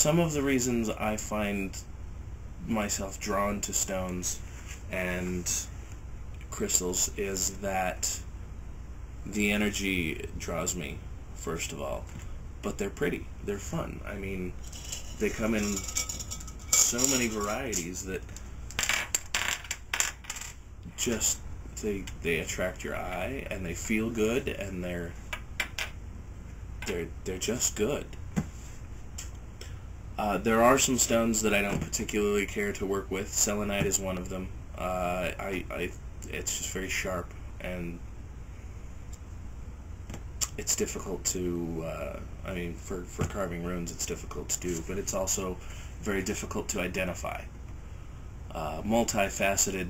some of the reasons I find myself drawn to stones and crystals is that the energy draws me, first of all, but they're pretty, they're fun. I mean, they come in so many varieties that just they attract your eye, and they feel good, and they're just good. There are some stones that I don't particularly care to work with. Selenite is one of them. It's just very sharp, and it's difficult to, I mean, for carving runes it's difficult to do, but it's also very difficult to identify. Multifaceted,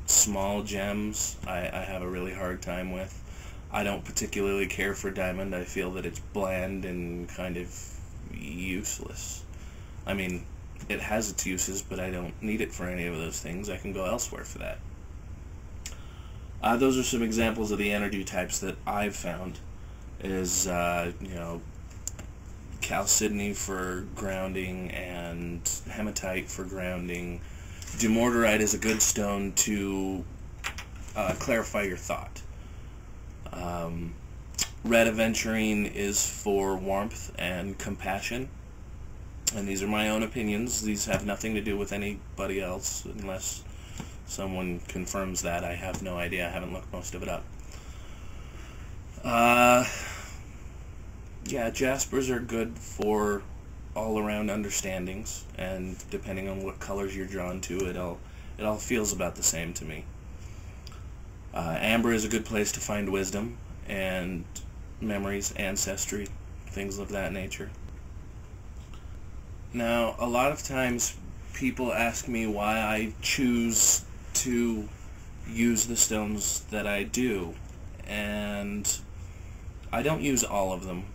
small gems I have a really hard time with. I don't particularly care for diamond. I feel that it's bland and kind of useless. I mean, it has its uses, but I don't need it for any of those things. I can go elsewhere for that. Those are some examples of the energy types that I've found. Is, you know, chalcedony for grounding and hematite for grounding. Dumortierite is a good stone to clarify your thought. Red aventurine is for warmth and compassion. And these are my own opinions. These have nothing to do with anybody else, unless someone confirms that. I have no idea. I haven't looked most of it up. Yeah, jaspers are good for all-around understandings, and depending on what colors you're drawn to, it all feels about the same to me. Amber is a good place to find wisdom and memories, ancestry, things of that nature. Now, a lot of times people ask me why I choose to use the stones that I do, and I don't use all of them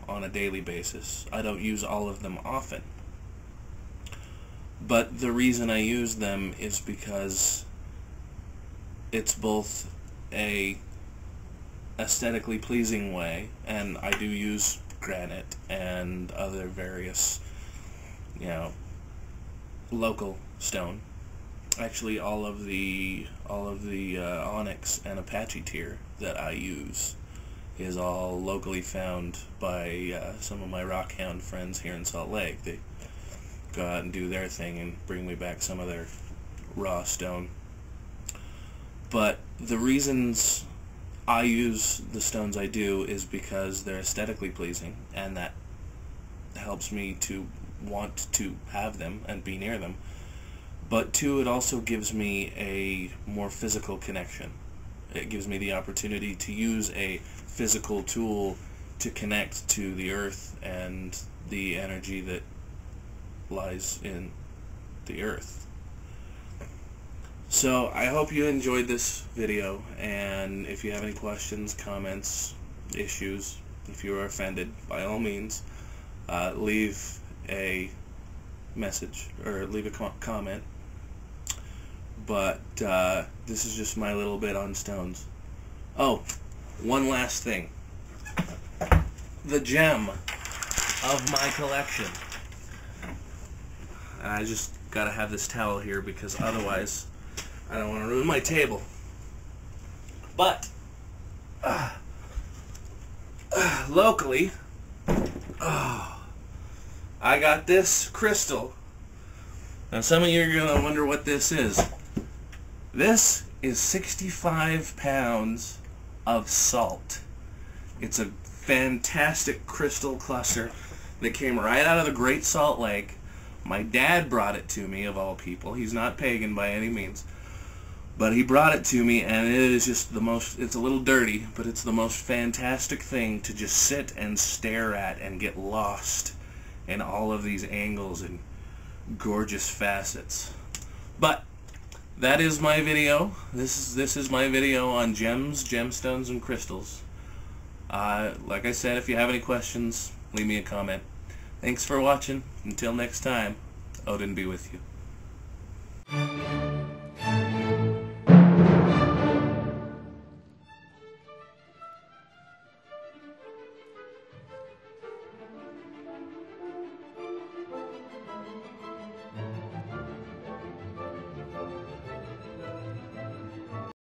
on a daily basis. I don't use all of them often. But the reason I use them is because it's both a aesthetically pleasing way, and I do use granite and other various, you know, local stone. Actually, all of the onyx and Apache tier that I use is all locally found by some of my rockhound friends here in Salt Lake. They go out and do their thing and bring me back some of their raw stone. But the reasons I use the stones I do is because they're aesthetically pleasing, and that helps me to want to have them and be near them. But two, it also gives me a more physical connection. It gives me the opportunity to use a physical tool to connect to the earth and the energy that lies in the earth. So I hope you enjoyed this video, and if you have any questions, comments, issues, if you are offended, by all means, leave a message or leave a comment. But this is just my little bit on stones. Oh, one last thing. The gem of my collection. I just gotta have this towel here because otherwise I don't want to ruin my table. But locally, I got this crystal. Now some of you are gonna wonder what this is. This is 65 pounds of salt. It's a fantastic crystal cluster that came right out of the Great Salt Lake. My dad brought it to me, of all people. He's not pagan by any means, but he brought it to me, and it is just the most, it's a little dirty, but it's the most fantastic thing to just sit and stare at and get lost in all of these angles and gorgeous facets. But that is my video. This is my video on gems, gemstones, and crystals. Like I said, if you have any questions, leave me a comment. Thanks for watching. Until next time, Odin be with you.